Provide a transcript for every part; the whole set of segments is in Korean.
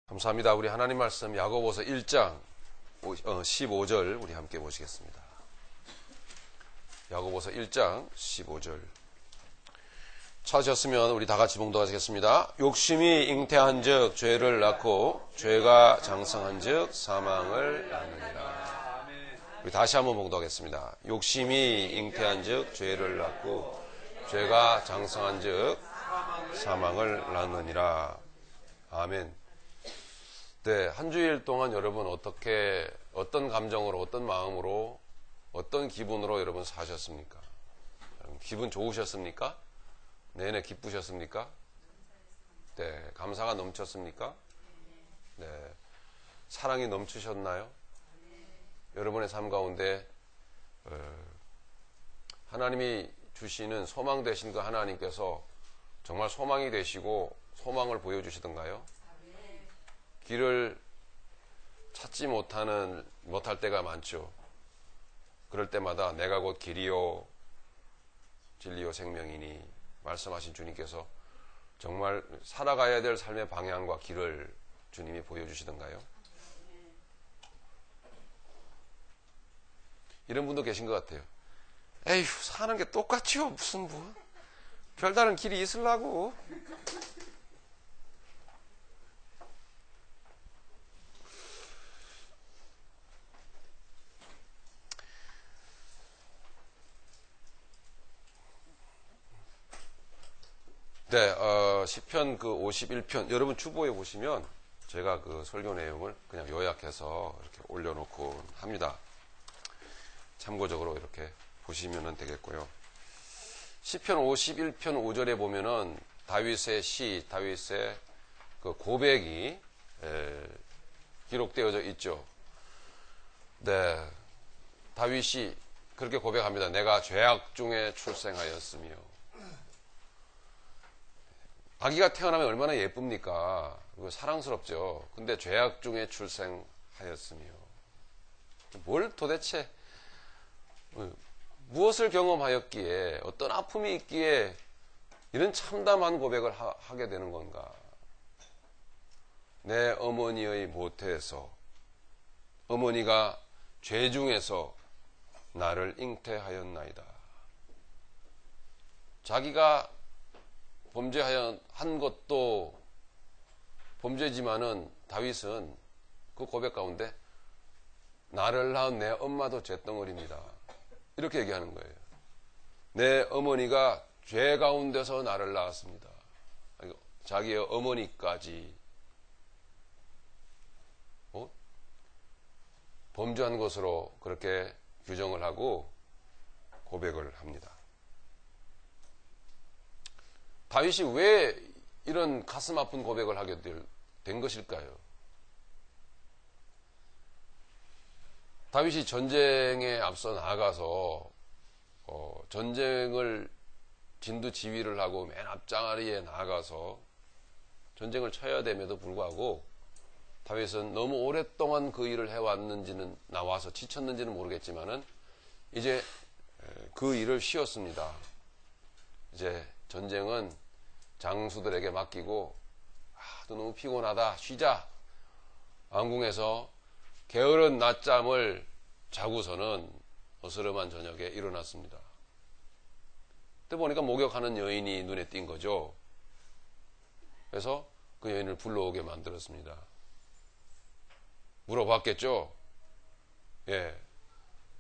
감사합니다. 우리 하나님 말씀 야고보서 1장 15절 우리 함께 보시겠습니다. 야고보서 1장 15절 찾으셨으면 우리 다 같이 봉독하시겠습니다. 욕심이 잉태한 즉 죄를 낳고 죄가 장성한 즉 사망을 낳느니라. 우리 다시 한번 봉독하겠습니다. 욕심이 잉태한 즉 죄를 낳고 죄가 장성한 즉 사망을 낳느니라. 아멘. 네, 한 주일 동안 여러분 어떤 감정으로, 어떤 마음으로, 어떤 기분으로 여러분 사셨습니까? 기분 좋으셨습니까? 내내 기쁘셨습니까? 네, 감사가 넘쳤습니까? 네, 사랑이 넘치셨나요? 여러분의 삶 가운데 하나님이 주시는 소망 되신 그 하나님께서 정말 소망이 되시고 소망을 보여주시던가요? 길을 찾지 못할 때가 많죠. 그럴 때마다 내가 곧 길이요 진리요 생명이니 말씀하신 주님께서 정말 살아가야 될 삶의 방향과 길을 주님이 보여주시던가요? 이런 분도 계신 것 같아요. 에휴, 사는 게 똑같지요. 무슨 별다른 길이 있으려고. 네, 시편 그 51편 여러분 주보에 보시면 제가 그 설교 내용을 그냥 요약해서 이렇게 올려놓고 합니다. 참고적으로 이렇게 보시면 되겠고요. 시편 51편 5절에 보면은 다윗의 그 고백이 기록되어져 있죠. 네, 다윗이 그렇게 고백합니다. 내가 죄악 중에 출생하였으며. 아기가 태어나면 얼마나 예쁩니까? 사랑스럽죠. 근데 죄악 중에 출생하였으며. 뭘 도대체, 무엇을 경험하였기에, 어떤 아픔이 있기에 이런 참담한 고백을 하게 되는 건가? 내 어머니의 모태에서, 어머니가 죄 중에서 나를 잉태하였나이다. 자기가 범죄한 것도 범죄지만은 다윗은 그 고백 가운데 나를 낳은 내 엄마도 죄덩어리입니다. 이렇게 얘기하는 거예요. 내 어머니가 죄 가운데서 나를 낳았습니다. 자기의 어머니까지 범죄한 것으로 그렇게 규정을 하고 고백을 합니다. 다윗이 왜 이런 가슴 아픈 고백을 하게 된 것일까요? 다윗이 전쟁에 앞서 나아가서 전쟁을 진두지휘를 하고 맨 앞장아리에 나아가서 전쟁을 쳐야 됨에도 불구하고 다윗은 너무 오랫동안 그 일을 해왔는지는 나와서 지쳤는지는 모르겠지만은 이제 그 일을 쉬었습니다. 이제 전쟁은 장수들에게 맡기고 또 너무 피곤하다 쉬자. 왕궁에서 게으른 낮잠을 자고서는 어스름한 저녁에 일어났습니다. 그때 보니까 목욕하는 여인이 눈에 띈 거죠. 그래서 그 여인을 불러오게 만들었습니다. 물어봤겠죠. 예,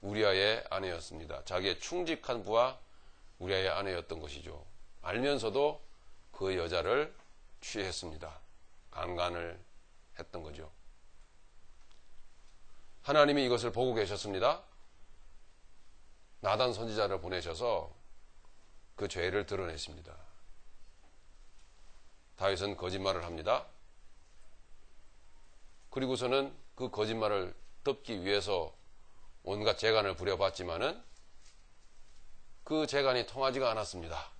우리아의 아내였습니다. 자기의 충직한 부하 우리아의 아내였던 것이죠. 알면서도 그 여자를 취했습니다. 강간을 했던 거죠. 하나님이 이것을 보고 계셨습니다. 나단 선지자를 보내셔서 그 죄를 드러내십니다. 다윗은 거짓말을 합니다. 그리고서는 그 거짓말을 덮기 위해서 온갖 재간을 부려봤지만은 그 재간이 통하지가 않았습니다.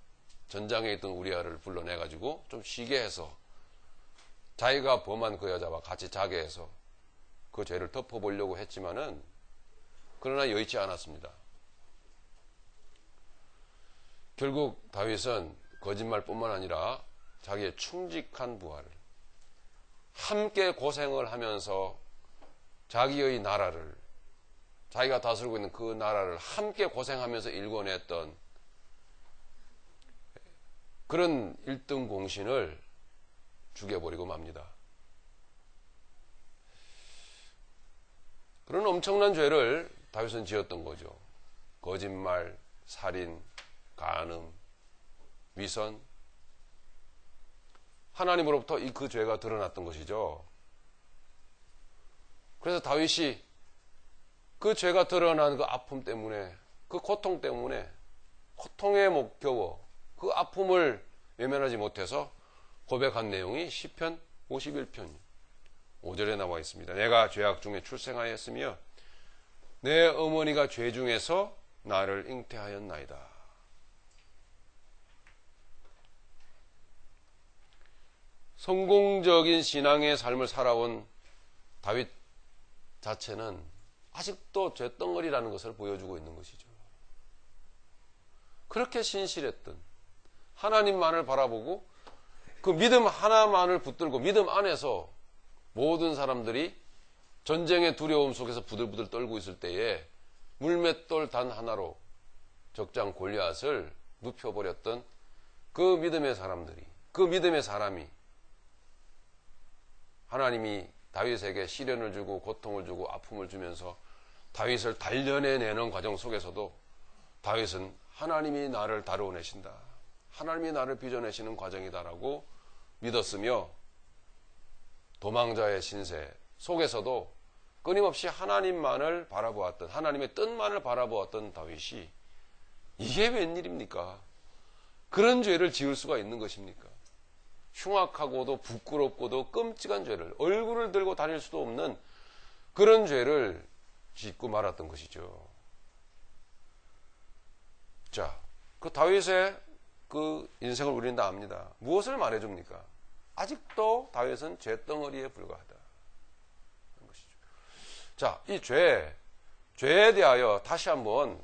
전장에 있던 우리아를 불러내가지고 좀 쉬게 해서 자기가 범한 그 여자와 같이 자게 해서 그 죄를 덮어보려고 했지만은 그러나 여의치 않았습니다. 결국 다윗은 거짓말뿐만 아니라 자기의 충직한 부하를 함께 고생을 하면서 자기의 나라를, 자기가 다스리고 있는 그 나라를 함께 고생하면서 일궈냈던 그런 1등 공신을 죽여버리고 맙니다. 그런 엄청난 죄를 다윗은 지었던 거죠. 거짓말, 살인, 간음, 위선. 하나님으로부터 그 죄가 드러났던 것이죠. 그래서 다윗이 그 죄가 드러난 그 아픔 때문에, 그 고통 때문에, 고통에 못 겨워 그 아픔을 외면하지 못해서 고백한 내용이 시편 51편 5절에 나와 있습니다. 내가 죄악 중에 출생하였으며 내 어머니가 죄 중에서 나를 잉태하였나이다. 성공적인 신앙의 삶을 살아온 다윗 자체는 아직도 죄덩어리라는 것을 보여주고 있는 것이죠. 그렇게 신실했던, 하나님만을 바라보고 그 믿음 하나만을 붙들고 믿음 안에서 모든 사람들이 전쟁의 두려움 속에서 부들부들 떨고 있을 때에 물맷돌 단 하나로 적장 골리앗을 눕혀버렸던 그 믿음의 사람들이, 그 믿음의 사람이 하나님이 다윗에게 시련을 주고 고통을 주고 아픔을 주면서 다윗을 단련해내는 과정 속에서도 다윗은 하나님이 나를 다루어내신다, 하나님이 나를 빚어내시는 과정이다라고 믿었으며, 도망자의 신세 속에서도 끊임없이 하나님만을 바라보았던, 하나님의 뜻만을 바라보았던 다윗이 이게 웬일입니까? 그런 죄를 지을 수가 있는 것입니까? 흉악하고도 부끄럽고도 끔찍한 죄를, 얼굴을 들고 다닐 수도 없는 그런 죄를 짓고 말았던 것이죠. 자, 그 다윗의 그 인생을 우리는 다 압니다. 무엇을 말해줍니까? 아직도 다윗은 죄덩어리에 불과하다. 그런 것이죠. 자, 이 죄에 대하여 다시 한번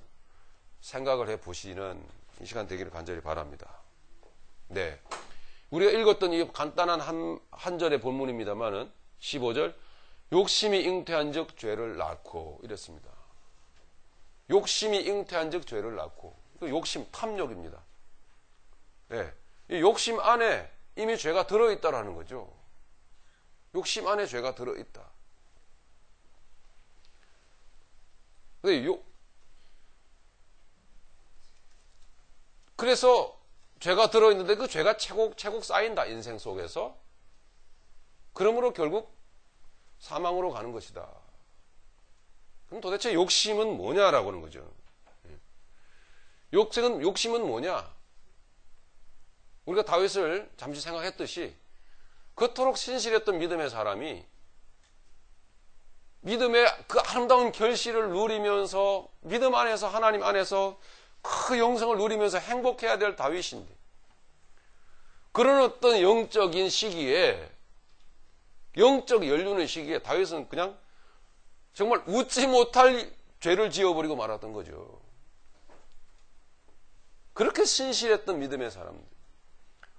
생각을 해 보시는 이 시간 되기를 간절히 바랍니다. 네. 우리가 읽었던 이 간단한 한 절의 본문입니다만은 15절, 욕심이 잉태한 즉 죄를 낳고 이랬습니다. 욕심이 잉태한 즉 죄를 낳고. 욕심, 탐욕입니다. 네. 이 욕심 안에 이미 죄가 들어있다라는 거죠. 욕심 안에 죄가 들어있다. 그래서 죄가 들어있는데 그 죄가 차곡차곡 쌓인다, 인생 속에서. 그러므로 결국 사망으로 가는 것이다. 그럼 도대체 욕심은 뭐냐라고 하는 거죠. 욕심은 뭐냐? 우리가 다윗을 잠시 생각했듯이 그토록 신실했던 믿음의 사람이 믿음의 그 아름다운 결실을 누리면서 믿음 안에서, 하나님 안에서 그 영생을 누리면서 행복해야 될 다윗인데, 그런 어떤 영적인 시기에, 영적 연륜의 시기에 다윗은 그냥 정말 웃지 못할 죄를 지어버리고 말았던 거죠. 그렇게 신실했던 믿음의 사람들,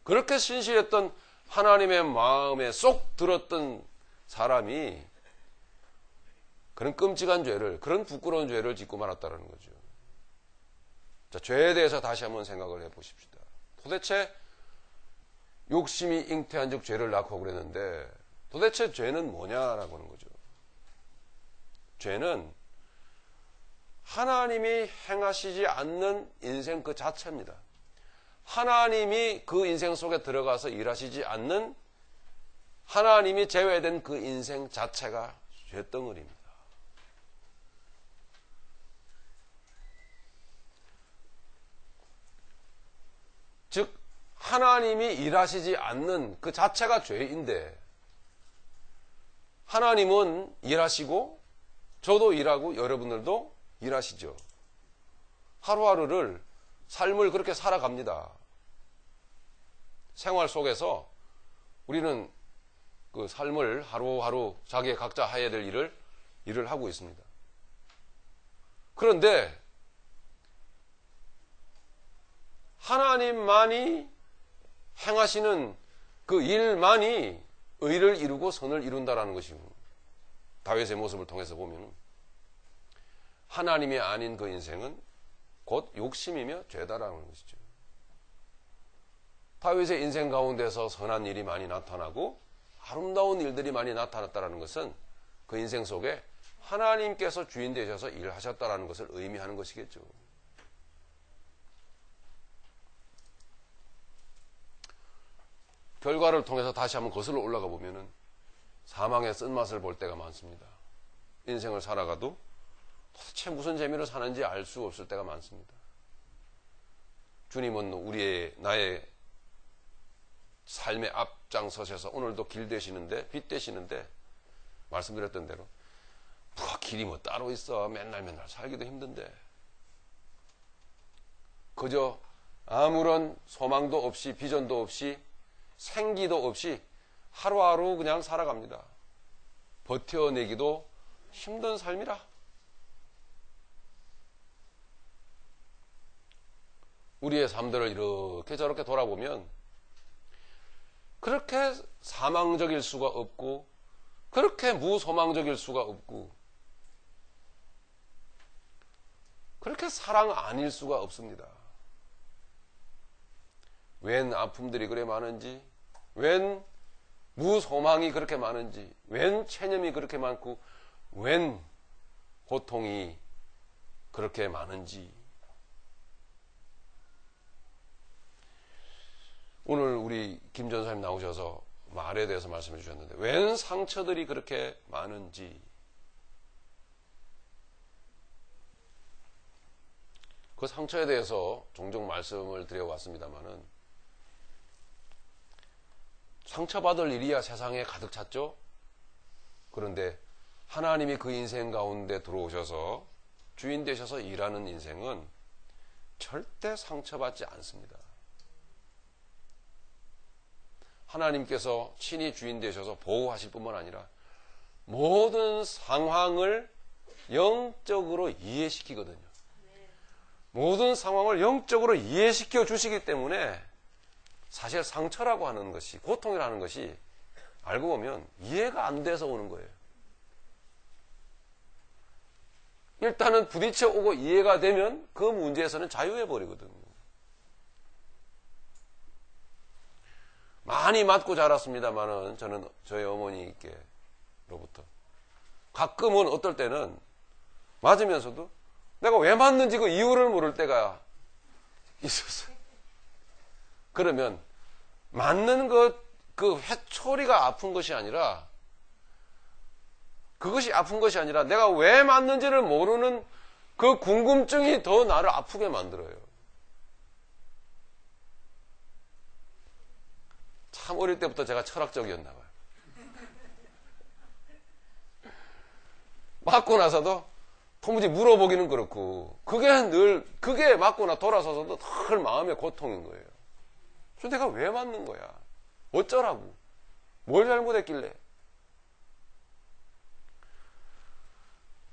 그렇게 신실했던 하나님의 마음에 쏙 들었던 사람이 그런 끔찍한 죄를, 그런 부끄러운 죄를 짓고 말았다는 거죠. 자, 죄에 대해서 다시 한번 생각을 해 보십시다. 도대체 욕심이 잉태한 즉 죄를 낳고 그랬는데 도대체 죄는 뭐냐라고 하는 거죠. 죄는 하나님이 행하시지 않는 인생 그 자체입니다. 하나님이 그 인생 속에 들어가서 일하시지 않는, 하나님이 제외된 그 인생 자체가 죄덩어리입니다. 즉 하나님이 일하시지 않는 그 자체가 죄인데, 하나님은 일하시고 저도 일하고 여러분들도 일하시죠. 하루하루를, 삶을 그렇게 살아갑니다. 생활 속에서 우리는 그 삶을 하루하루 자기의 각자 해야 될 일을 하고 있습니다. 그런데 하나님만이 행하시는 그 일만이 의를 이루고 선을 이룬다라는 것이고, 다윗의 모습을 통해서 보면 하나님이 아닌 그 인생은 곧 욕심이며 죄다라는 것이죠. 다윗의 인생 가운데서 선한 일이 많이 나타나고 아름다운 일들이 많이 나타났다는 것은 그 인생 속에 하나님께서 주인 되셔서 일하셨다라는 것을 의미하는 것이겠죠. 결과를 통해서 다시 한번 거슬러 올라가 보면은 사망의 쓴맛을 볼 때가 많습니다. 인생을 살아가도 도대체 무슨 재미로 사는지 알 수 없을 때가 많습니다. 주님은 나의 삶의 앞장서셔서 오늘도 길 되시는데, 빛 되시는데, 말씀드렸던 대로 길이 뭐 따로 있어. 맨날 살기도 힘든데 그저 아무런 소망도 없이, 비전도 없이, 생기도 없이 하루하루 그냥 살아갑니다. 버텨내기도 힘든 삶이라. 우리의 삶들을 이렇게 저렇게 돌아보면 그렇게 사망적일 수가 없고, 그렇게 무소망적일 수가 없고, 그렇게 사랑 아닐 수가 없습니다. 웬 아픔들이 그래 많은지, 웬 무소망이 그렇게 많은지, 웬 체념이 그렇게 많고, 웬 고통이 그렇게 많은지. 오늘 우리 김 전사님 나오셔서 말에 대해서 말씀해 주셨는데, 웬 상처들이 그렇게 많은지. 그 상처에 대해서 종종 말씀을 드려왔습니다만은, 상처받을 일이야 세상에 가득 찼죠? 그런데 하나님이 그 인생 가운데 들어오셔서 주인 되셔서 일하는 인생은 절대 상처받지 않습니다. 하나님께서 친히 주인 되셔서 보호하실 뿐만 아니라 모든 상황을 영적으로 이해시키거든요. 모든 상황을 영적으로 이해시켜 주시기 때문에 사실 상처라고 하는 것이, 고통이라는 것이 알고 보면 이해가 안 돼서 오는 거예요. 일단은 부딪혀 오고 이해가 되면 그 문제에서는 자유해 버리거든요. 많이 맞고 자랐습니다만은 저는 저희 어머니께로부터 가끔은 어떨 때는 맞으면서도 내가 왜 맞는지 그 이유를 모를 때가 있었어요. 그러면 맞는 것, 그 회초리가 아픈 것이 아니라, 그것이 아픈 것이 아니라 내가 왜 맞는지를 모르는 그 궁금증이 더 나를 아프게 만들어요. 참 어릴 때부터 제가 철학적이었나 봐요. 맞고 나서도 도무지 물어보기는 그렇고, 그게 맞고 나 돌아서서도 늘 마음의 고통인 거예요. 그래서 내가 왜 맞는 거야? 어쩌라고? 뭘 잘못했길래?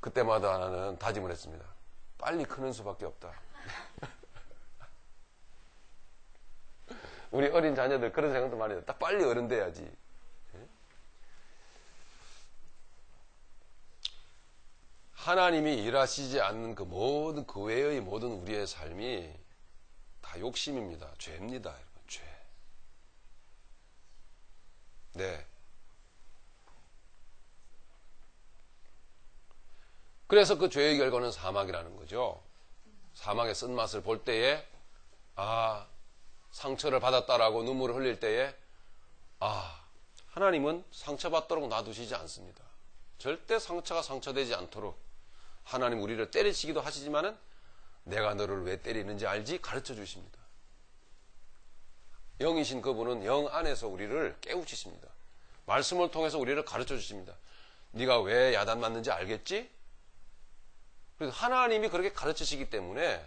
그때마다 나는 다짐을 했습니다. 빨리 크는 수밖에 없다. 우리 어린 자녀들 그런 생각도 많이 해요. 딱 빨리 어른 돼야지. 하나님이 일하시지 않는 그 모든, 그 외의 모든 우리의 삶이 다 욕심입니다. 죄입니다. 여러분, 죄. 네. 그래서 그 죄의 결과는 사망이라는 거죠. 사망의 쓴맛을 볼 때에, 상처를 받았다라고 눈물을 흘릴 때에, 하나님은 상처받도록 놔두시지 않습니다. 절대 상처가 상처되지 않도록 하나님 우리를 때리시기도 하시지만은 내가 너를 왜 때리는지 알지? 가르쳐 주십니다. 영이신 그분은 영 안에서 우리를 깨우치십니다. 말씀을 통해서 우리를 가르쳐 주십니다. 네가 왜 야단 맞는지 알겠지? 그래서 하나님이 그렇게 가르치시기 때문에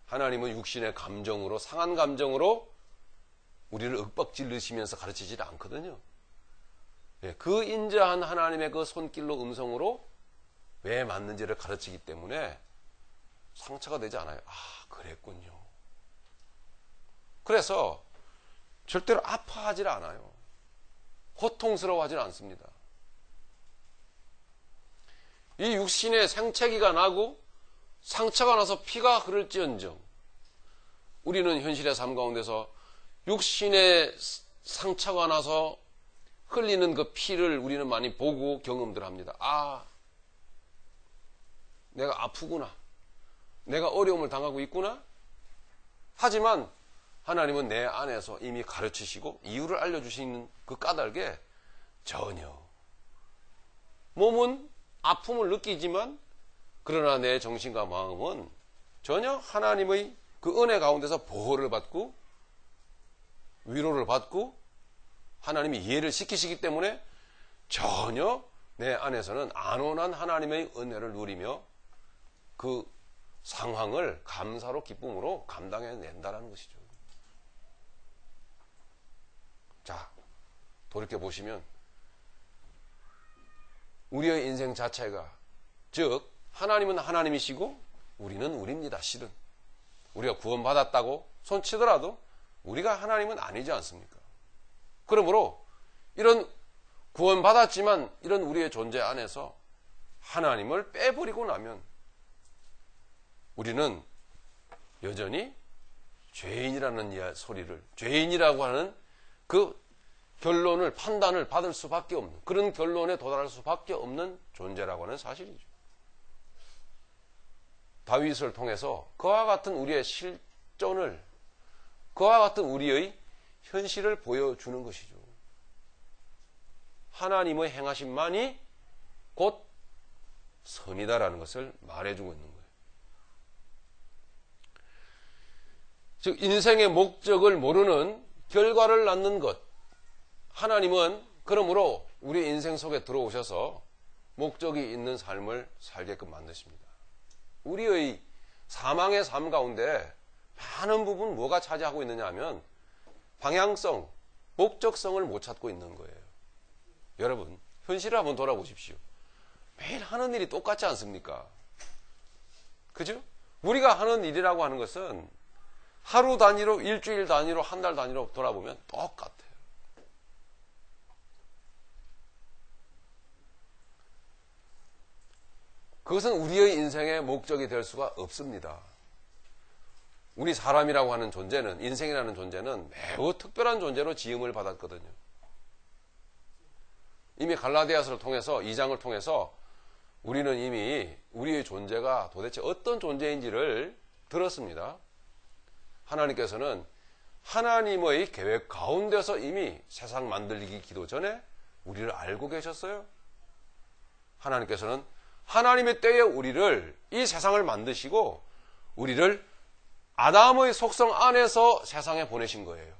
하나님은 육신의 감정으로, 상한 감정으로 우리를 윽박질르시면서 가르치지 않거든요. 그 인자한 하나님의 그 손길로, 음성으로 왜 맞는지를 가르치기 때문에 상처가 되지 않아요. 그랬군요. 그래서 절대로 아파하지 않아요. 고통스러워하지는 않습니다. 이 육신의 생채기가 나고 상처가 나서 피가 흐를지언정 우리는 현실의 삶 가운데서 육신의 상처가 나서 흘리는 그 피를 우리는 많이 보고 경험들 합니다. 아, 내가 아프구나. 내가 어려움을 당하고 있구나. 하지만 하나님은 내 안에서 이미 가르치시고 이유를 알려주시는 그 까닭에 전혀 몸은 아픔을 느끼지만 그러나 내 정신과 마음은 전혀 하나님의 그 은혜 가운데서 보호를 받고 위로를 받고 하나님이 이해를 시키시기 때문에 전혀 내 안에서는 안온한 하나님의 은혜를 누리며 그 상황을 감사로 기쁨으로 감당해낸다는 것이죠. 자, 돌이켜보시면 우리의 인생 자체가 즉 하나님은 하나님이시고 우리는 우리입니다. 실은 우리가 구원받았다고 손치더라도 우리가 하나님은 아니지 않습니까? 그러므로 이런 구원받았지만 이런 우리의 존재 안에서 하나님을 빼버리고 나면 우리는 여전히 죄인이라는 소리를, 죄인이라고 하는 그 결론을, 판단을 받을 수밖에 없는, 그런 결론에 도달할 수밖에 없는 존재라고 하는 사실이죠. 다윗을 통해서 그와 같은 우리의 실존을, 그와 같은 우리의 현실을 보여주는 것이죠. 하나님의 행하심만이 곧 선이다라는 것을 말해주고 있는 거예요. 즉 인생의 목적을 모르는 결과를 낳는 것. 하나님은 그러므로 우리 인생 속에 들어오셔서 목적이 있는 삶을 살게끔 만드십니다. 우리의 사망의 삶 가운데 많은 부분 뭐가 차지하고 있느냐 하면 방향성, 목적성을 못 찾고 있는 거예요. 여러분, 현실을 한번 돌아보십시오. 매일 하는 일이 똑같지 않습니까? 그죠? 우리가 하는 일이라고 하는 것은 하루 단위로, 일주일 단위로, 한 달 단위로 돌아보면 똑같아요. 그것은 우리의 인생의 목적이 될 수가 없습니다. 우리 사람이라고 하는 존재는, 인생이라는 존재는 매우 특별한 존재로 지음을 받았거든요. 이미 갈라디아서를 통해서, 2장을 통해서 우리는 이미 우리의 존재가 도대체 어떤 존재인지를 들었습니다. 하나님께서는 하나님의 계획 가운데서 이미 세상 만들기 기도 전에 우리를 알고 계셨어요. 하나님께서는 하나님의 때에 우리를, 이 세상을 만드시고 우리를 아담의 속성 안에서 세상에 보내신 거예요.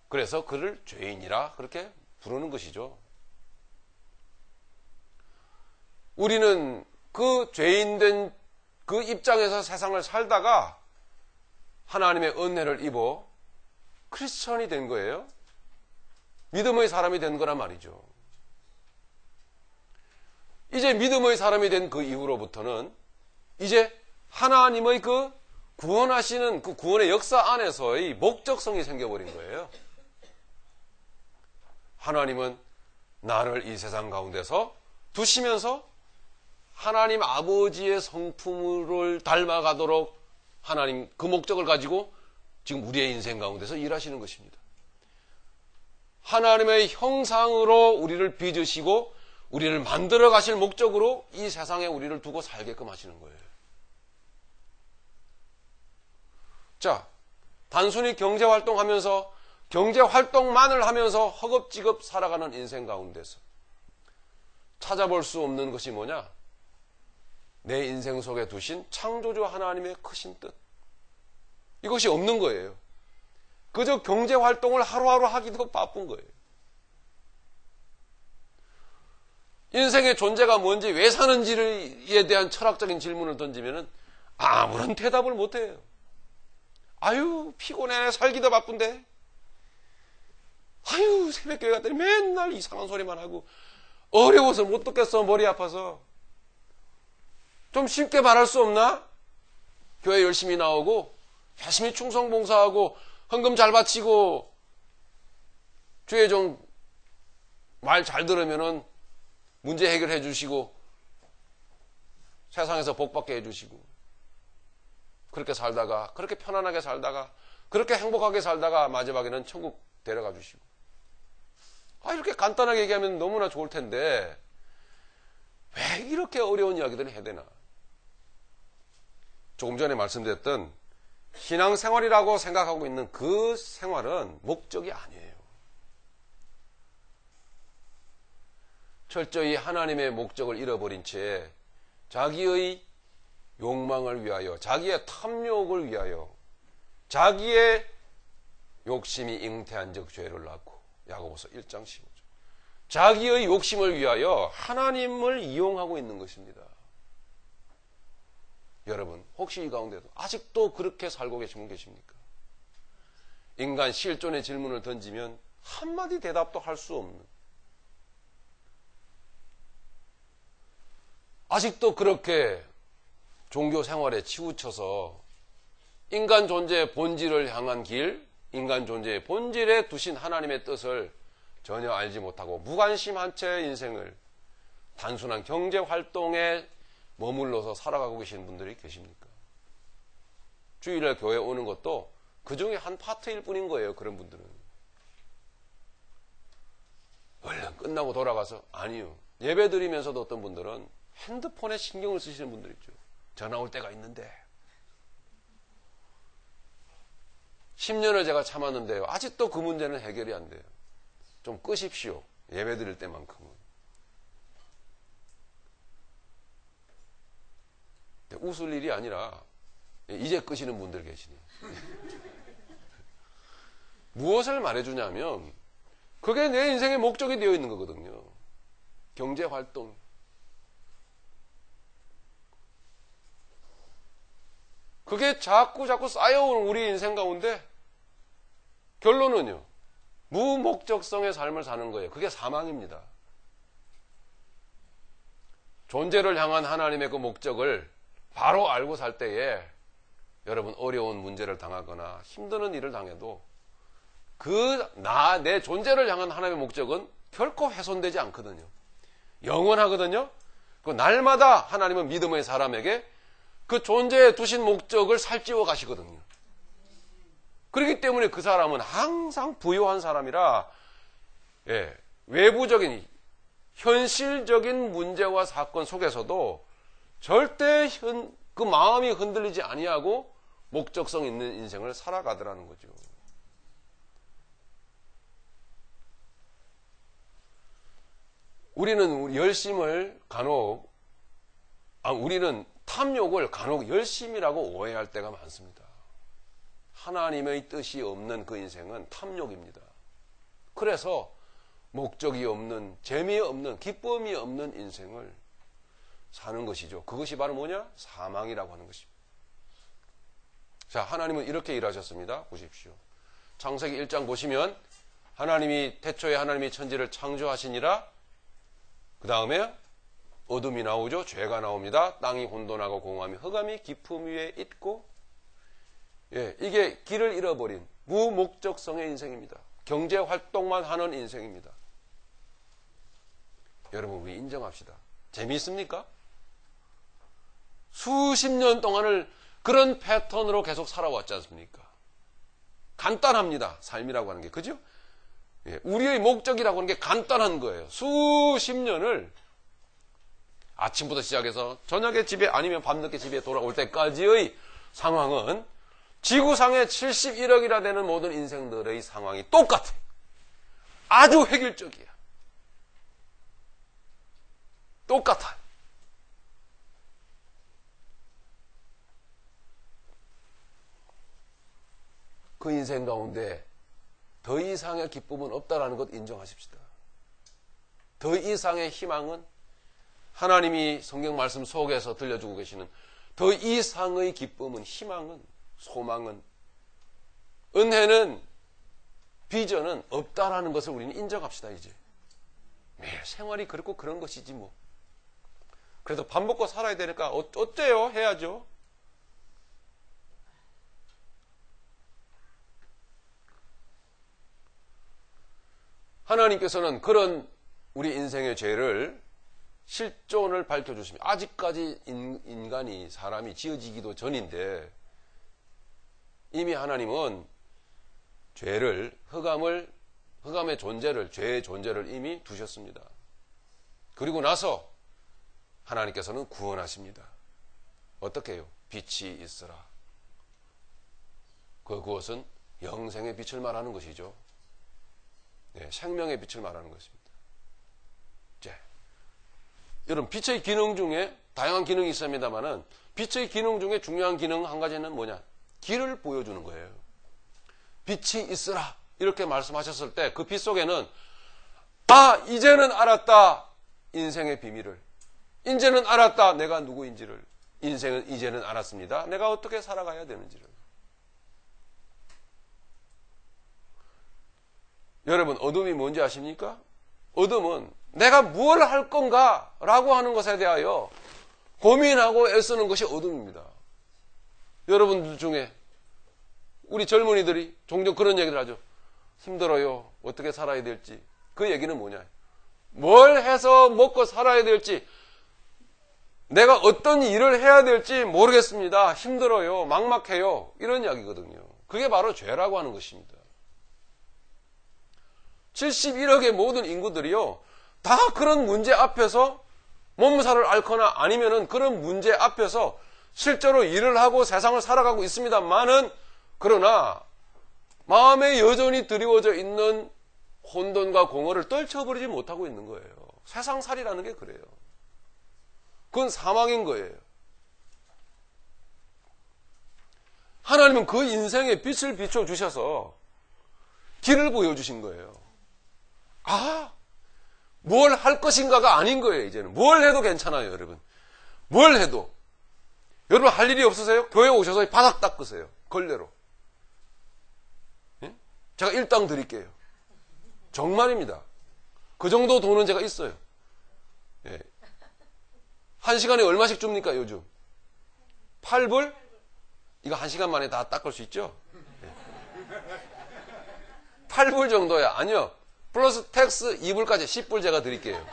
그래서 그를 죄인이라 그렇게 부르는 것이죠. 우리는 그 죄인된 그 입장에서 세상을 살다가 하나님의 은혜를 입어 크리스천이 된 거예요. 믿음의 사람이 된 거란 말이죠. 이제 믿음의 사람이 된 그 이후로부터는 이제 하나님의 그 구원하시는 그 구원의 역사 안에서의 목적성이 생겨버린 거예요. 하나님은 나를 이 세상 가운데서 두시면서 하나님 아버지의 성품을 닮아가도록 하나님 그 목적을 가지고 지금 우리의 인생 가운데서 일하시는 것입니다. 하나님의 형상으로 우리를 빚으시고 우리를 만들어 가실 목적으로 이 세상에 우리를 두고 살게끔 하시는 거예요. 자, 단순히 경제활동하면서 경제활동만을 하면서 허겁지겁 살아가는 인생 가운데서 찾아볼 수 없는 것이 뭐냐? 내 인생 속에 두신 창조주 하나님의 크신 뜻. 이것이 없는 거예요. 그저 경제활동을 하루하루 하기도 바쁜 거예요. 인생의 존재가 뭔지, 왜 사는지에 대한 철학적인 질문을 던지면 아무런 대답을 못해요. 아유, 피곤해. 살기도 바쁜데. 아유, 새벽교회 갔더니 맨날 이상한 소리만 하고 어려워서 못 듣겠어. 머리 아파서. 좀 쉽게 말할 수 없나? 교회 열심히 나오고 열심히 충성봉사하고 헌금 잘 바치고 주의 종 말 잘 들으면은 문제 해결해 주시고 세상에서 복 받게 해 주시고 그렇게 살다가 그렇게 편안하게 살다가 그렇게 행복하게 살다가 마지막에는 천국 데려가 주시고 이렇게 간단하게 얘기하면 너무나 좋을 텐데 왜 이렇게 어려운 이야기들을 해야 되나? 조금 전에 말씀드렸던 신앙생활이라고 생각하고 있는 그 생활은 목적이 아니에요. 철저히 하나님의 목적을 잃어버린 채 자기의 욕망을 위하여, 자기의 탐욕을 위하여, 자기의 욕심이 잉태한 적 죄를 낳고, 야고보서 1장 15절. 자기의 욕심을 위하여 하나님을 이용하고 있는 것입니다. 여러분, 혹시 이 가운데도 아직도 그렇게 살고 계신 분 계십니까? 인간 실존의 질문을 던지면 한마디 대답도 할 수 없는, 아직도 그렇게 종교 생활에 치우쳐서 인간 존재의 본질을 향한 길, 인간 존재의 본질에 두신 하나님의 뜻을 전혀 알지 못하고 무관심한 채 인생을 단순한 경제 활동에 머물러서 살아가고 계시는 분들이 계십니까? 주일에 교회 오는 것도 그 중에 한 파트일 뿐인 거예요. 그런 분들은. 얼른 끝나고 돌아가서 아니요. 예배 드리면서도 어떤 분들은 핸드폰에 신경을 쓰시는 분들 있죠. 전화 올 때가 있는데 10년을 제가 참았는데요. 아직도 그 문제는 해결이 안 돼요. 좀 끄십시오. 예배 드릴 때만큼은. 웃을 일이 아니라 이제 끄시는 분들 계시네요. 무엇을 말해주냐면 그게 내 인생의 목적이 되어 있는 거거든요. 경제활동. 그게 자꾸 쌓여오는 우리 인생 가운데 결론은요. 무목적성의 삶을 사는 거예요. 그게 사망입니다. 존재를 향한 하나님의 그 목적을 바로 알고 살 때에 여러분 어려운 문제를 당하거나 힘드는 일을 당해도 내 존재를 향한 하나님의 목적은 결코 훼손되지 않거든요. 영원하거든요. 그 날마다 하나님은 믿음의 사람에게 그 존재에 두신 목적을 살찌워 가시거든요. 그렇기 때문에 그 사람은 항상 부유한 사람이라 외부적인 현실적인 문제와 사건 속에서도 절대 그 마음이 흔들리지 아니하고 목적성 있는 인생을 살아가더라는 거죠. 우리는 우리는 탐욕을 간혹 열심이라고 오해할 때가 많습니다. 하나님의 뜻이 없는 그 인생은 탐욕입니다. 그래서 목적이 없는, 재미없는, 기쁨이 없는 인생을 사는 것이죠. 그것이 바로 뭐냐? 사망이라고 하는 것입니다. 자, 하나님은 이렇게 일하셨습니다. 보십시오. 창세기 1장 보시면 태초에 하나님이 천지를 창조하시니라. 그 다음에 어둠이 나오죠. 죄가 나옵니다. 땅이 혼돈하고 공허함이 흑암이 깊음 위에 있고, 이게 길을 잃어버린 무목적성의 인생입니다. 경제 활동만 하는 인생입니다. 여러분, 우리 인정합시다. 재미있습니까? 수십 년 동안을 그런 패턴으로 계속 살아왔지 않습니까? 간단합니다. 삶이라고 하는 게. 그죠? 우리의 목적이라고 하는 게 간단한 거예요. 수십 년을 아침부터 시작해서 저녁에 집에 아니면 밤늦게 집에 돌아올 때까지의 상황은 지구상에 71억이나 되는 모든 인생들의 상황이 똑같아. 아주 획일적이야. 똑같아. 그 인생 가운데 더 이상의 기쁨은 없다라는 것 인정하십시다. 더 이상의 희망은 하나님이 성경 말씀 속에서 들려주고 계시는 더 이상의 기쁨은, 희망은, 소망은, 은혜는, 비전은 없다라는 것을 우리는 인정합시다. 이제 매일 생활이 그렇고 그런 것이지 뭐. 그래도 밥 먹고 살아야 되니까 어때요? 해야죠. 하나님께서는 그런 우리 인생의 죄를 실존을 밝혀주십니다. 아직까지 인간이 사람이 지어지기도 전인데 이미 하나님은 죄를 흑암의 존재를 죄의 존재를 이미 두셨습니다. 그리고 나서 하나님께서는 구원하십니다. 어떻게 해요? 빛이 있으라. 그것은 영생의 빛을 말하는 것이죠. 네, 생명의 빛을 말하는 것입니다. 이제 여러분, 빛의 기능 중에 다양한 기능이 있습니다만은 빛의 기능 중에 중요한 기능 한 가지는 뭐냐? 길을 보여주는 거예요. 빛이 있으라 이렇게 말씀하셨을 때 그 빛 속에는 이제는 알았다. 인생의 비밀을. 이제는 알았다. 내가 누구인지를. 인생은 이제는 알았습니다. 내가 어떻게 살아가야 되는지를. 여러분, 어둠이 뭔지 아십니까? 어둠은 내가 무엇을 할 건가 라고 하는 것에 대하여 고민하고 애쓰는 것이 어둠입니다. 여러분들 중에 우리 젊은이들이 종종 그런 얘기를 하죠. 힘들어요. 어떻게 살아야 될지. 그 얘기는 뭐냐? 뭘 해서 먹고 살아야 될지, 내가 어떤 일을 해야 될지 모르겠습니다. 힘들어요. 막막해요. 이런 이야기거든요. 그게 바로 죄라고 하는 것입니다. 71억의 모든 인구들이요, 다 그런 문제 앞에서 몸살을 앓거나 아니면은 그런 문제 앞에서 실제로 일을 하고 세상을 살아가고 있습니다만은, 그러나 마음에 여전히 드리워져 있는 혼돈과 공허를 떨쳐버리지 못하고 있는 거예요. 세상살이라는 게 그래요. 그건 사망인 거예요. 하나님은 그 인생에 빛을 비춰주셔서 길을 보여주신 거예요. 뭘 할 것인가가 아닌 거예요, 이제는. 뭘 해도 괜찮아요, 여러분. 뭘 해도. 여러분 할 일이 없으세요? 교회 오셔서 바닥 닦으세요. 걸레로. 예? 제가 일당 드릴게요. 정말입니다. 그 정도 돈은 제가 있어요. 예. 한 시간에 얼마씩 줍니까, 요즘? 8불? 이거 한 시간 만에 다 닦을 수 있죠? 예. 8불 정도야. 아니요. 플러스 텍스 2불까지 10불 제가 드릴게요.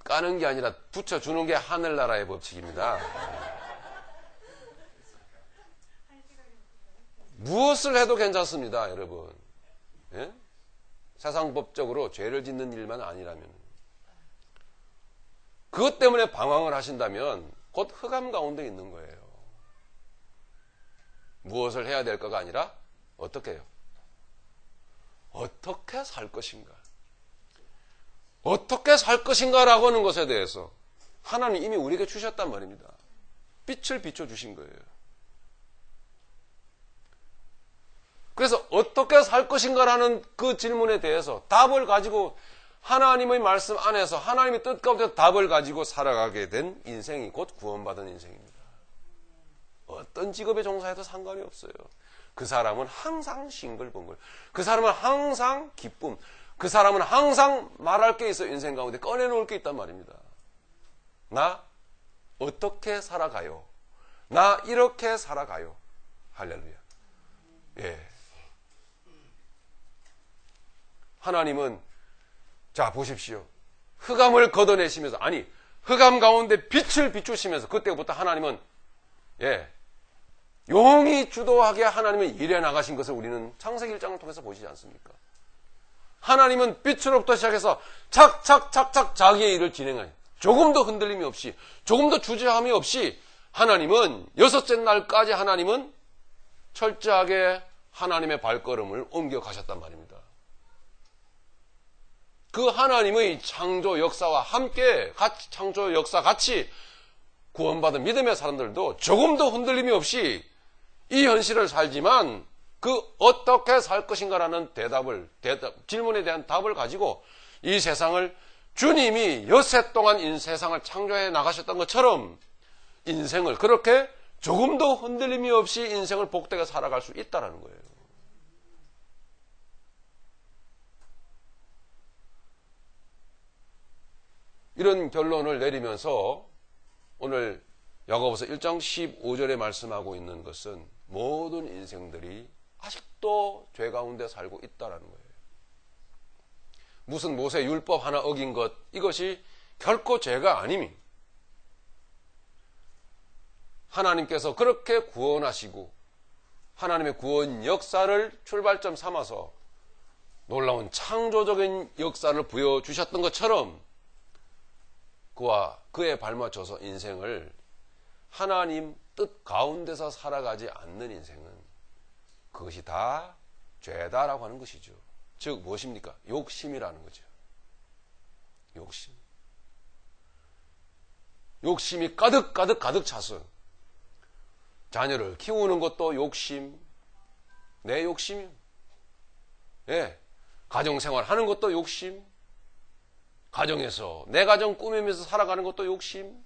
까는 게 아니라 붙여주는 게 하늘나라의 법칙입니다. 무엇을 해도 괜찮습니다, 여러분. 예? 세상법적으로 죄를 짓는 일만 아니라면. 그것 때문에 방황을 하신다면 곧 흑암 가운데 있는 거예요. 무엇을 해야 될 거가 아니라 어떻게 해요? 어떻게 살 것인가? 어떻게 살 것인가라고 하는 것에 대해서 하나님 이미 우리에게 주셨단 말입니다. 빛을 비춰주신 거예요. 그래서 어떻게 살 것인가라는 그 질문에 대해서 답을 가지고 하나님의 말씀 안에서 하나님의 뜻 가운데 답을 가지고 살아가게 된 인생이 곧 구원받은 인생입니다. 어떤 직업에 종사해도 상관이 없어요. 그 사람은 항상 싱글벙글. 그 사람은 항상 기쁨. 그 사람은 항상 말할 게 있어요. 인생 가운데 꺼내놓을 게 있단 말입니다. 나 어떻게 살아가요? 나 이렇게 살아가요. 할렐루야. 예. 하나님은 자 보십시오. 흑암을 걷어내시면서 흑암 가운데 빛을 비추시면서 그때부터 하나님은 용이 주도하게 하나님은 일해 나가신 것을 우리는 창세기 1장을 통해서 보시지 않습니까? 하나님은 빛으로부터 시작해서 착착착착 자기의 일을 진행해요. 조금도 흔들림이 없이, 조금도 주저함이 없이 하나님은 여섯째 날까지 하나님은 철저하게 하나님의 발걸음을 옮겨 가셨단 말입니다. 그 하나님의 창조 역사와 함께 창조 역사 같이 구원받은 믿음의 사람들도 조금도 흔들림이 없이 이 현실을 살지만 그 어떻게 살 것인가라는 질문에 대한 답을 가지고 이 세상을 주님이 여세 동안 세상을 창조해 나가셨던 것처럼 인생을 그렇게 조금도 흔들림이 없이 인생을 복되게 살아갈 수 있다는 거예요. 이런 결론을 내리면서 오늘 야고보서 1장 15절에 말씀하고 있는 것은 모든 인생들이 아직도 죄 가운데 살고 있다라는 거예요. 무슨 모세 율법 하나 어긴 것, 이것이 결코 죄가 아님입니다. 하나님께서 그렇게 구원하시고 하나님의 구원 역사를 출발점 삼아서 놀라운 창조적인 역사를 보여주셨던 것처럼 그와 그에 발맞춰서 인생을 하나님 뜻 가운데서 살아가지 않는 인생은 그것이 다 죄다라고 하는 것이죠. 즉 무엇입니까? 욕심이라는 거죠. 욕심. 욕심이 가득 차서 자녀를 키우는 것도 욕심, 내 욕심이요. 예. 가정생활 하는 것도 욕심, 가정에서 내 가정 꾸미면서 살아가는 것도 욕심,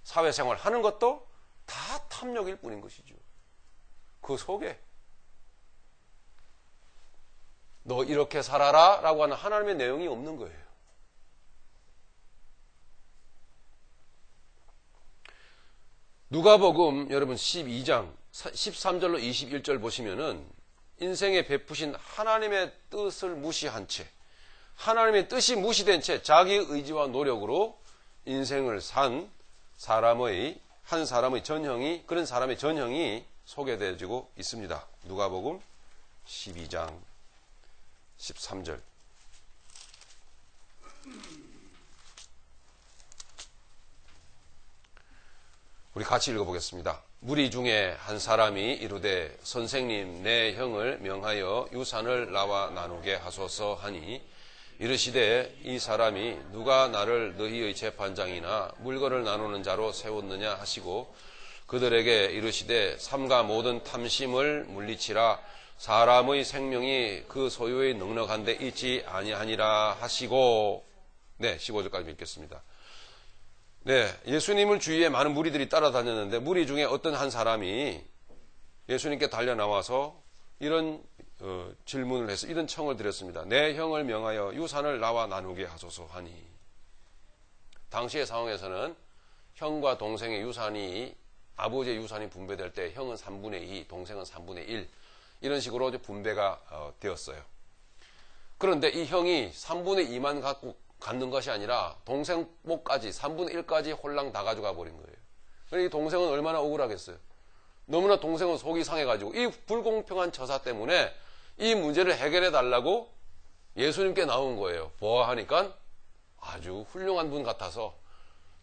사회생활 하는 것도 다 탐욕일 뿐인 것이죠. 그 속에 너 이렇게 살아라 라고 하는 하나님의 내용이 없는 거예요. 누가복음 여러분 12장 13절로 21절 보시면은 인생에 베푸신 하나님의 뜻을 무시한 채, 하나님의 뜻이 무시된 채 자기 의지와 노력으로 인생을 산 사람의 한 사람의 전형이, 그런 사람의 전형이 소개되어지고 있습니다. 누가복음 12장 13절. 우리 같이 읽어보겠습니다. 무리 중에 한 사람이 이르되 선생님 내 형을 명하여 유산을 나와 나누게 하소서 하니 이르시되 이 사람이 누가 나를 너희의 재판장이나 물건을 나누는 자로 세웠느냐 하시고 그들에게 이르시되 삼가 모든 탐심을 물리치라 사람의 생명이 그 소유의 넉넉한 데 있지 아니하니라 하시고. 네, 15절까지 읽겠습니다. 네, 예수님을 주위에 많은 무리들이 따라다녔는데 무리 중에 어떤 한 사람이 예수님께 달려나와서 이런 질문을 해서 이런 청을 드렸습니다. 내 형을 명하여 유산을 나와 나누게 하소서 하니. 당시의 상황에서는 형과 동생의 유산이, 아버지의 유산이 분배될 때 형은 3분의 2, 동생은 3분의 1 이런 식으로 분배가 되었어요. 그런데 이 형이 3분의 2만 갖는 것이 아니라 동생 목까지 3분의 1까지 홀랑 다 가져가 버린 거예요. 이 동생은 얼마나 억울하겠어요. 너무나 동생은 속이 상해가지고 이 불공평한 처사 때문에 이 문제를 해결해 달라고 예수님께 나온 거예요. 보아하니까 아주 훌륭한 분 같아서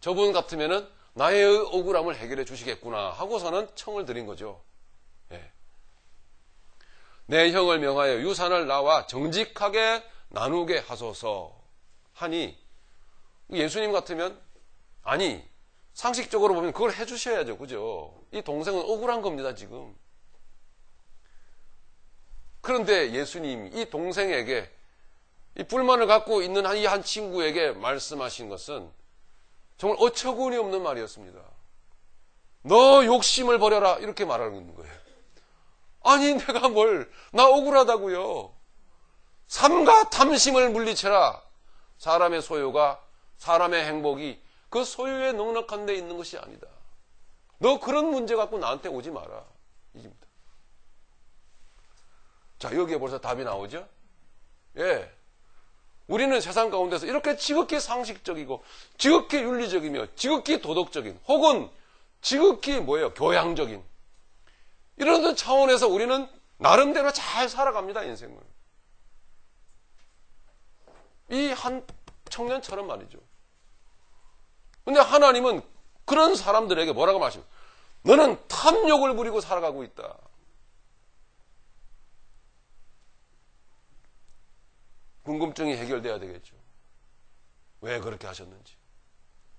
저분 같으면은 나의 억울함을 해결해 주시겠구나 하고서는 청을 드린 거죠. 예. 내 형을 명하여 유산을 나와 정직하게 나누게 하소서 하니 예수님 같으면 아니 상식적으로 보면 그걸 해주셔야죠. 그죠? 이 동생은 억울한 겁니다. 지금. 그런데 예수님이 이 동생에게 이 불만을 갖고 있는 이 한 친구에게 말씀하신 것은 정말 어처구니 없는 말이었습니다. 너 욕심을 버려라 이렇게 말하는 거예요. 아니 내가 나 억울하다고요. 삼가 탐심을 물리쳐라. 사람의 소유가, 사람의 행복이 그 소유에 넉넉한 데 있는 것이 아니다. 너 그런 문제 갖고 나한테 오지 마라. 이깁니다. 자, 여기에 벌써 답이 나오죠? 예. 우리는 세상 가운데서 이렇게 지극히 상식적이고, 지극히 윤리적이며, 지극히 도덕적인, 혹은 지극히 교양적인, 이런 차원에서 우리는 나름대로 잘 살아갑니다, 인생을. 이 한 청년처럼 말이죠. 근데 하나님은 그런 사람들에게 뭐라고 말씀해요? 너는 탐욕을 부리고 살아가고 있다. 궁금증이 해결돼야 되겠죠. 왜 그렇게 하셨는지.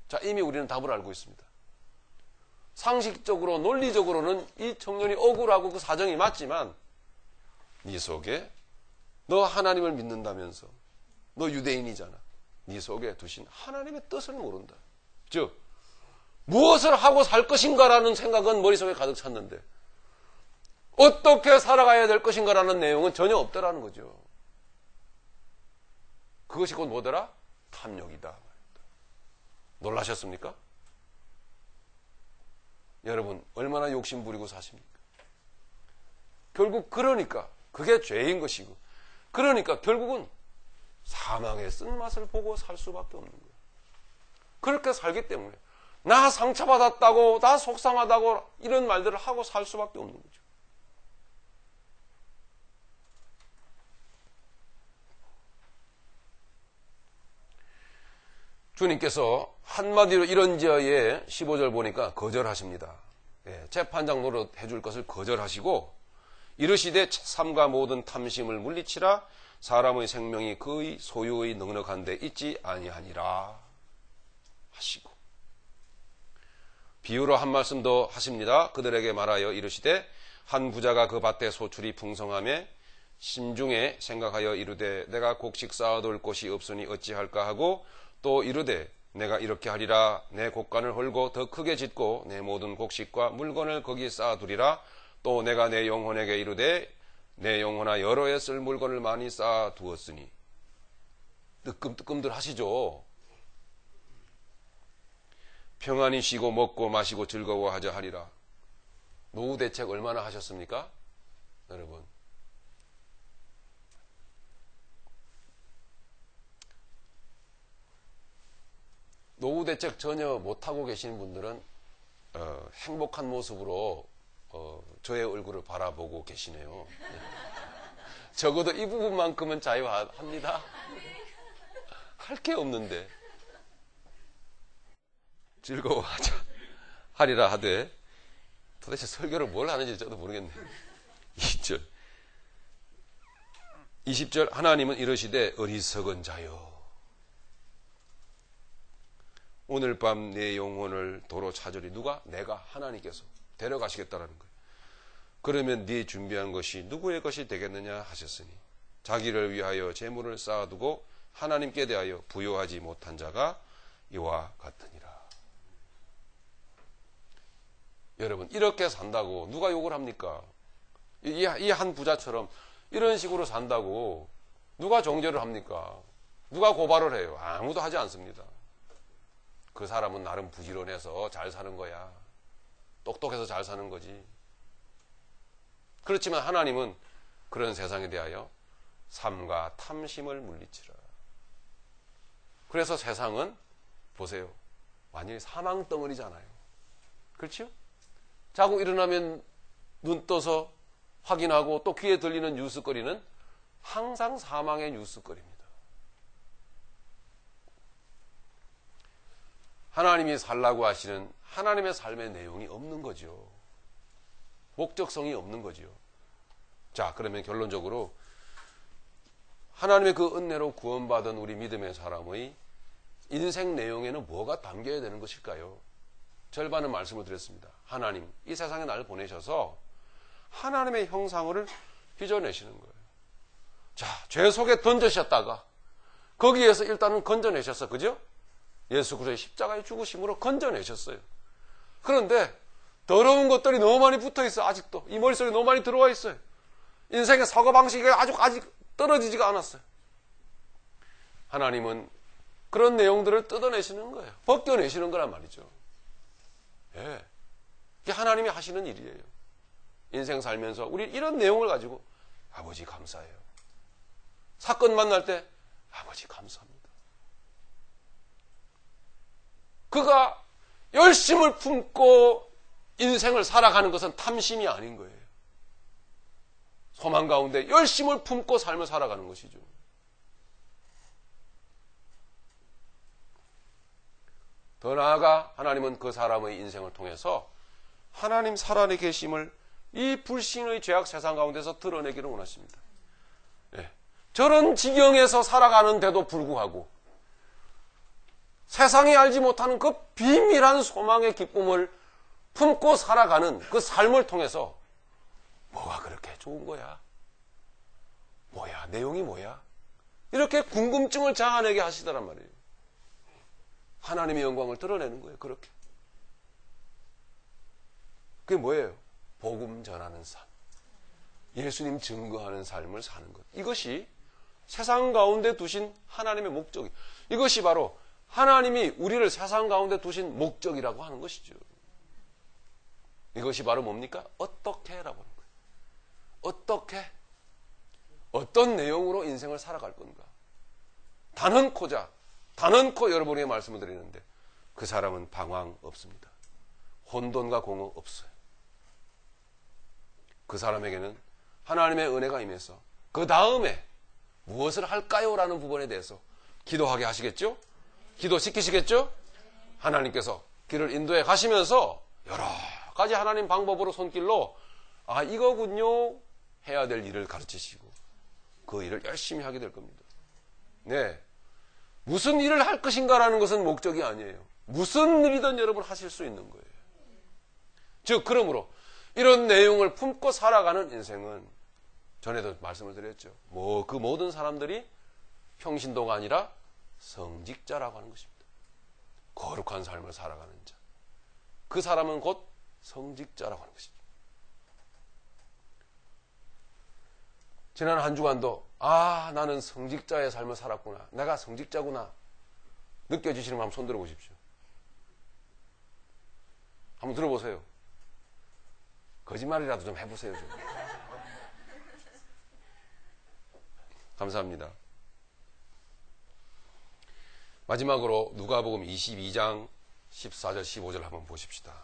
자, 이미 우리는 답을 알고 있습니다. 상식적으로, 논리적으로는 이 청년이 억울하고 그 사정이 맞지만 네 속에 너 하나님을 믿는다면서 너 유대인이잖아. 네 속에 두신 하나님의 뜻을 모른다. 즉 무엇을 하고 살 것인가라는 생각은 머릿속에 가득 찼는데 어떻게 살아가야 될 것인가라는 내용은 전혀 없더라는 거죠. 그것이 곧 뭐더라? 탐욕이다. 놀라셨습니까? 여러분 얼마나 욕심 부리고 사십니까? 결국 그러니까 그게 죄인 것이고, 그러니까 결국은 사망의 쓴맛을 보고 살 수밖에 없는 거예요. 그렇게 살기 때문에 나 상처받았다고, 나 속상하다고 이런 말들을 하고 살 수밖에 없는 거죠. 주님께서 한마디로 이런저의 15절 보니까 거절하십니다. 재판장 노릇 해줄 것을 거절하시고 이르시되 삶과 모든 탐심을 물리치라. 사람의 생명이 그의 소유의 넉넉한 데 있지 아니하니라 하시고, 비유로 한 말씀 더 하십니다. 그들에게 말하여 이르시되 한 부자가 그 밭에 소출이 풍성하며 심중에 생각하여 이르되 내가 곡식 쌓아둘 곳이 없으니 어찌할까 하고, 또 이르되 내가 이렇게 하리라. 내 곡간을 헐고 더 크게 짓고 내 모든 곡식과 물건을 거기 쌓아두리라. 또 내가 내 영혼에게 이르되 내 영혼아 여러 해 쓸 물건을 많이 쌓아두었으니. 뜨끔뜨끔들 하시죠. 평안히 쉬고 먹고 마시고 즐거워하자 하리라. 노후 대책 얼마나 하셨습니까? 여러분, 노후 대책 전혀 못하고 계시는 분들은 행복한 모습으로 저의 얼굴을 바라보고 계시네요. 적어도 이 부분만큼은 자유합니다. 할 게 없는데. 즐거워하자 하리라 하되, 도대체 설교를 뭘 하는지 저도 모르겠네요. 2절 20절 하나님은 이르시되 어리석은 자여, 오늘 밤 내 영혼을 도로 찾으리. 누가? 내가, 하나님께서 데려가시겠다라는 거예요. 그러면 네 준비한 것이 누구의 것이 되겠느냐 하셨으니, 자기를 위하여 재물을 쌓아두고 하나님께 대하여 부요하지 못한 자가 이와 같으니라. 여러분, 이렇게 산다고 누가 욕을 합니까? 이 한 부자처럼 이런 식으로 산다고 누가 정죄를 합니까? 누가 고발을 해요? 아무도 하지 않습니다. 그 사람은 나름 부지런해서 잘 사는 거야. 똑똑해서 잘 사는 거지. 그렇지만 하나님은 그런 세상에 대하여 삶과 탐심을 물리치라. 그래서 세상은 보세요, 완전히 사망 덩어리잖아요. 그렇죠? 자고 일어나면 눈 떠서 확인하고 또 귀에 들리는 뉴스거리는 항상 사망의 뉴스거리입니다. 하나님이 살라고 하시는 하나님의 삶의 내용이 없는 거죠. 목적성이 없는 거죠. 자, 그러면 결론적으로 하나님의 그 은혜로 구원받은 우리 믿음의 사람의 인생 내용에는 뭐가 담겨야 되는 것일까요? 절반은 말씀을 드렸습니다. 하나님, 이 세상에 나를 보내셔서 하나님의 형상을 빚어내시는 거예요. 자, 죄 속에 던져셨다가 거기에서 일단은 건져내셨어. 그죠? 예수 그리스도의 십자가의 죽으심으로 건져내셨어요. 그런데 더러운 것들이 너무 많이 붙어 있어. 아직도 이 머릿속에 너무 많이 들어와 있어요. 인생의 사고방식이 아직 떨어지지가 않았어요. 하나님은 그런 내용들을 뜯어내시는 거예요. 벗겨내시는 거란 말이죠. 예, 이게 하나님이 하시는 일이에요. 인생 살면서 우리 이런 내용을 가지고 아버지 감사해요. 사건 만날 때 아버지 감사합니다. 그가 열심을 품고 인생을 살아가는 것은 탐심이 아닌 거예요. 소망 가운데 열심을 품고 삶을 살아가는 것이죠. 더 나아가 하나님은 그 사람의 인생을 통해서 하나님 살아내 계심을 이 불신의 죄악 세상 가운데서 드러내기를 원하십니다. 예. 저런 지경에서 살아가는데도 불구하고 세상이 알지 못하는 그 비밀한 소망의 기쁨을 품고 살아가는 그 삶을 통해서 뭐가 그렇게 좋은 거야? 뭐야? 내용이 뭐야? 이렇게 궁금증을 자아내게 하시더란 말이에요. 하나님의 영광을 드러내는 거예요. 그렇게. 그게 뭐예요? 복음 전하는 삶. 예수님 증거하는 삶을 사는 것. 이것이 세상 가운데 두신 하나님의 목적이. 이것이 바로 하나님이 우리를 세상 가운데 두신 목적이라고 하는 것이죠. 이것이 바로 뭡니까? 어떻게 라고 하는 거예요. 어떻게, 어떤 내용으로 인생을 살아갈 건가? 단언코 여러분에게 말씀을 드리는데 그 사람은 방황 없습니다. 혼돈과 공허 없어요. 그 사람에게는 하나님의 은혜가 임해서 그 다음에 무엇을 할까요? 라는 부분에 대해서 기도하게 하시겠죠? 기도시키시겠죠? 하나님께서 길을 인도해 가시면서 여러 가지 하나님 방법으로 손길로 이거군요 해야 될 일을 가르치시고 그 일을 열심히 하게 될 겁니다. 네, 무슨 일을 할 것인가라는 것은 목적이 아니에요. 무슨 일이든 여러분 하실 수 있는 거예요. 즉 그러므로 이런 내용을 품고 살아가는 인생은 전에도 말씀을 드렸죠. 그 모든 사람들이 평신도가 아니라 성직자라고 하는 것입니다. 거룩한 삶을 살아가는 자. 그 사람은 곧 성직자라고 하는 것입니다. 지난 한 주간도 나는 성직자의 삶을 살았구나. 내가 성직자구나. 느껴지시는 분 한번 손 들어보십시오. 한번 들어보세요. 거짓말이라도 좀 해보세요. 좀. 감사합니다. 마지막으로 누가복음 22장 14절 15절 한번 보십시다.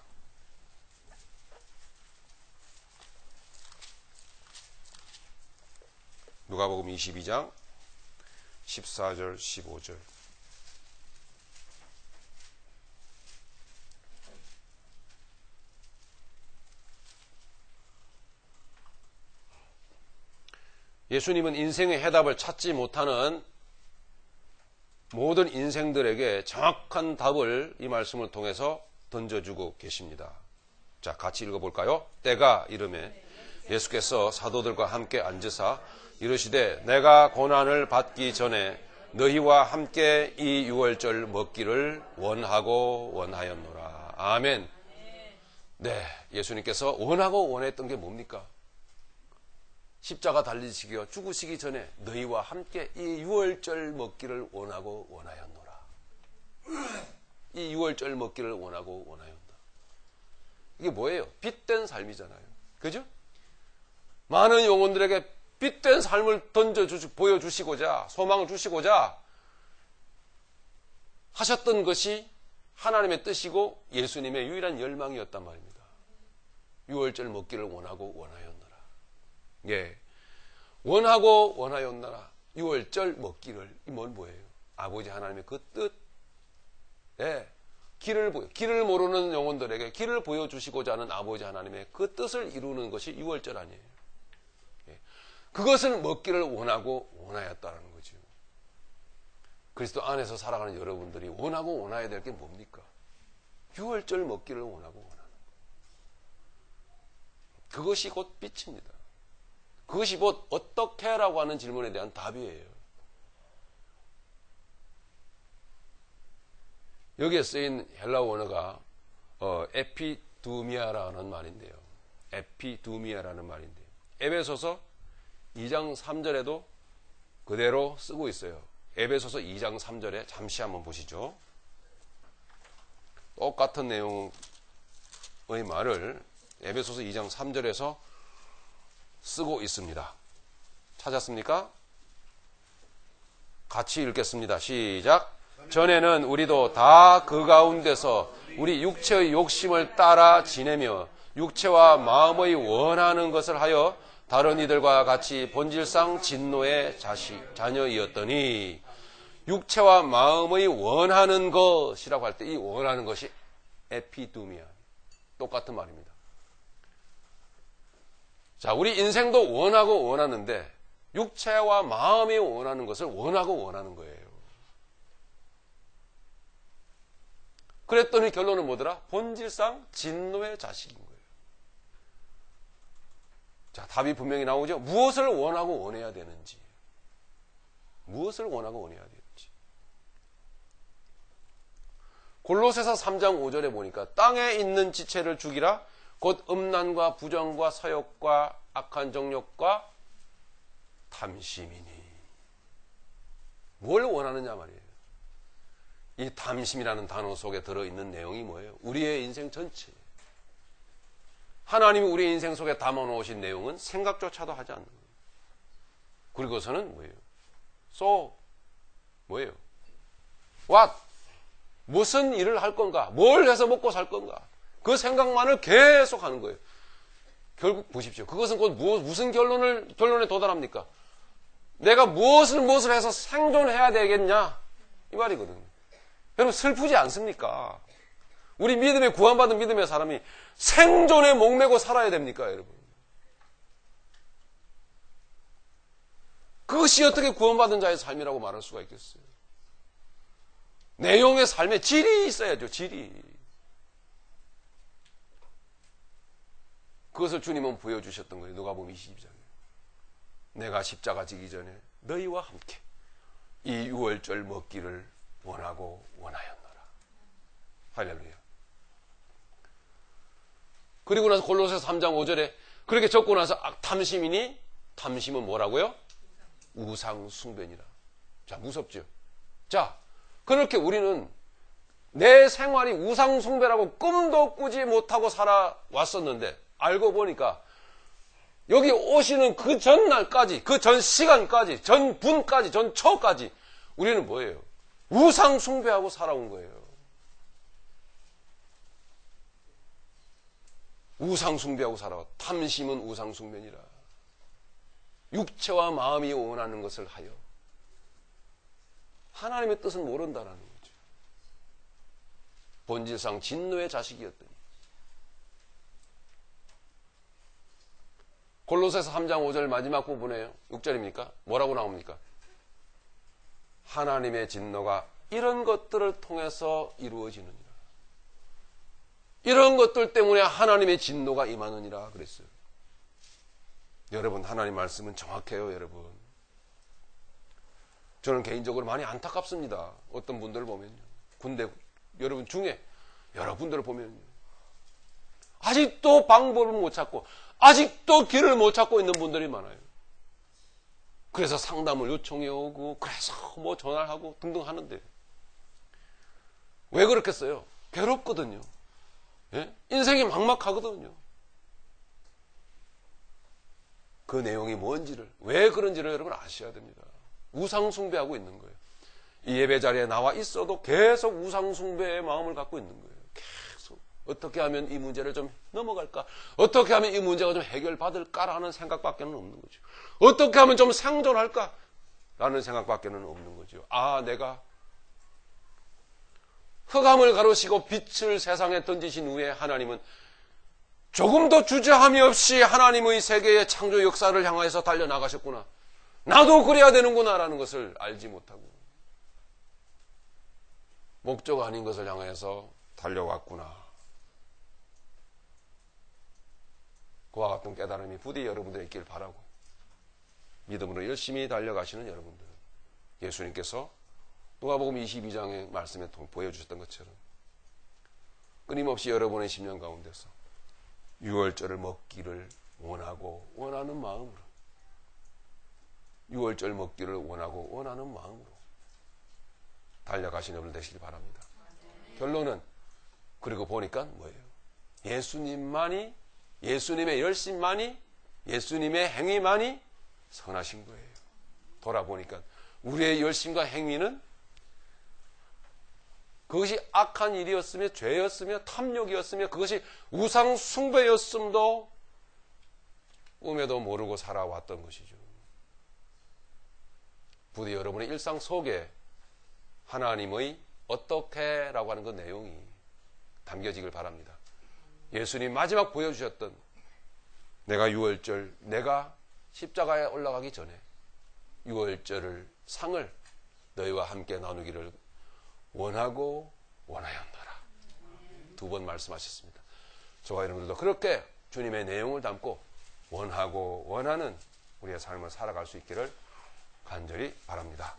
누가복음 22장 14절 15절. 예수님은 인생의 해답을 찾지 못하는 모든 인생들에게 정확한 답을 이 말씀을 통해서 던져주고 계십니다. 자, 같이 읽어볼까요? 때가 이르매 예수께서 사도들과 함께 앉으사 이르시되 내가 고난을 받기 전에 너희와 함께 이 유월절 먹기를 원하고 원하였노라. 아멘. 네, 예수님께서 원하고 원했던 게 뭡니까? 십자가 달리시기와 죽으시기 전에 너희와 함께 이 유월절 먹기를 원하고 원하였노라. 이 유월절 먹기를 원하고 원하였노라. 이게 뭐예요? 빛된 삶이잖아요. 그죠? 많은 영혼들에게 빛된 삶을 보여주시고자, 소망을 주시고자 하셨던 것이 하나님의 뜻이고 예수님의 유일한 열망이었단 말입니다. 유월절 먹기를 원하고 원하였노라. 예, 원하고 원하였노라. 유월절 먹기를, 이건 뭐예요? 아버지 하나님의 그 뜻, 예, 길을 모르는 영혼들에게 길을 보여주시고자 하는 아버지 하나님의 그 뜻을 이루는 것이 유월절 아니에요. 예, 그것을 먹기를 원하고 원하였다는 거죠. 그리스도 안에서 살아가는 여러분들이 원하고 원해야 될 게 뭡니까? 유월절 먹기를 원하고 원하는 것. 그것이 곧 빛입니다. 그것이 곧 어떻게 라고 하는 질문에 대한 답이에요. 여기에 쓰인 헬라어 원어가 에피두미아라는 말인데요. 에피두미아라는 말인데요. 에베소서 2장 3절에도 그대로 쓰고 있어요. 에베소서 2장 3절에 잠시 한번 보시죠. 똑같은 내용의 말을 에베소서 2장 3절에서 쓰고 있습니다. 찾았습니까? 같이 읽겠습니다. 시작. 전에는 우리도 다 그 가운데서 우리 육체의 욕심을 따라 지내며 육체와 마음의 원하는 것을 하여 다른 이들과 같이 본질상 진노의 자녀이었더니 육체와 마음의 원하는 것이라고 할 때 이 원하는 것이 에피두미아, 똑같은 말입니다. 자, 우리 인생도 원하고 원하는데 육체와 마음이 원하는 것을 원하고 원하는 거예요. 그랬더니 결론은 뭐더라? 본질상 진노의 자식인 거예요. 자, 답이 분명히 나오죠. 무엇을 원하고 원해야 되는지. 무엇을 원하고 원해야 되는지. 골로새서 3장 5절에 보니까 땅에 있는 지체를 죽이라. 곧 음란과 부정과 서욕과 악한 정욕과 탐심이니. 뭘 원하느냐 말이에요. 이 탐심이라는 단어 속에 들어있는 내용이 뭐예요? 우리의 인생 전체. 하나님이 우리 인생 속에 담아놓으신 내용은 생각조차도 하지 않는 거예요. 그리고서는 뭐예요? So 뭐예요? What? 무슨 일을 할 건가? 뭘 해서 먹고 살 건가? 그 생각만을 계속 하는 거예요. 결국 보십시오. 그것은 곧 무슨 결론에 도달합니까? 내가 무엇을 해서 생존해야 되겠냐? 이 말이거든요. 여러분 슬프지 않습니까? 우리 믿음에 구원받은 믿음의 사람이 생존에 목매고 살아야 됩니까, 여러분? 그것이 어떻게 구원받은 자의 삶이라고 말할 수가 있겠어요? 내용의 삶에 질이 있어야죠, 질이. 그것을 주님은 보여주셨던 거예요. 누가복음 22장에. 내가 십자가 지기 전에 너희와 함께 이 유월절 먹기를 원하고 원하였노라. 할렐루야. 그리고 나서 골로새서 3장 5절에 그렇게 적고 나서 탐심이니 탐심은 뭐라고요? 우상 숭배니라. 자, 무섭죠? 자, 그렇게 우리는 내 생활이 우상 숭배라고 꿈도 꾸지 못하고 살아왔었는데 알고 보니까 여기 오시는 그 전날까지, 그 전 시간까지, 전 분까지, 전 초까지 우리는 뭐예요? 우상 숭배하고 살아온 거예요. 우상 숭배하고 살아왔. 탐심은 우상 숭배니라. 육체와 마음이 원하는 것을 하여 하나님의 뜻은 모른다라는 거죠. 본질상 진노의 자식이었더니. 골로새서 3장 5절 마지막 부분에요. 6절입니까? 뭐라고 나옵니까? 하나님의 진노가 이런 것들을 통해서 이루어지느니라. 이런 것들 때문에 하나님의 진노가 임하느니라 그랬어요. 여러분, 하나님 말씀은 정확해요, 여러분. 저는 개인적으로 많이 안타깝습니다. 어떤 분들을 보면요. 군대 여러분 중에 여러분들을 보면요. 아직도 방법을 못 찾고 아직도 길을 못 찾고 있는 분들이 많아요. 그래서 상담을 요청해 오고 그래서 뭐 전화를 하고 등등 하는데 왜 그렇겠어요? 괴롭거든요. 예? 인생이 막막하거든요. 그 내용이 뭔지를, 왜 그런지를 여러분 아셔야 됩니다. 우상숭배하고 있는 거예요. 이 예배 자리에 나와 있어도 계속 우상숭배의 마음을 갖고 있는 거예요. 계속 어떻게 하면 이 문제를 좀 넘어갈까? 어떻게 하면 이 문제가 좀 해결받을까라는 생각밖에는 없는 거죠. 어떻게 하면 좀 생존할까? 라는 생각밖에는 없는 거죠. 아, 내가 흑암을 가로시고 빛을 세상에 던지신 후에 하나님은 조금도 주저함이 없이 하나님의 세계의 창조 역사를 향해서 달려나가셨구나. 나도 그래야 되는구나라는 것을 알지 못하고 목적 아닌 것을 향해서 달려왔구나. 그와 같은 깨달음이 부디 여러분들에 있길 바라고 믿음으로 열심히 달려가시는 여러분들, 예수님께서 누가복음 22장의 말씀에 보여주셨던 것처럼 끊임없이 여러분의 심령 가운데서 유월절을 먹기를 원하고 원하는 마음으로, 유월절 먹기를 원하고 원하는 마음으로 달려가시는 여러분 되시길 바랍니다. 결론은 그리고 보니까 뭐예요? 예수님만이, 예수님의 열심만이, 예수님의 행위만이 선하신 거예요. 돌아보니까 우리의 열심과 행위는 그것이 악한 일이었으며 죄였으며 탐욕이었으며 그것이 우상 숭배였음도 꿈에도 모르고 살아왔던 것이죠. 부디 여러분의 일상 속에 하나님의 어떻게 라고 하는 그 내용이 담겨지길 바랍니다. 예수님 마지막 보여주셨던 내가 유월절, 내가 십자가에 올라가기 전에 유월절을 상을 너희와 함께 나누기를 원하고 원하였노라. 2번 말씀하셨습니다. 저와 여러분들도 그렇게 주님의 내용을 담고 원하고 원하는 우리의 삶을 살아갈 수 있기를 간절히 바랍니다.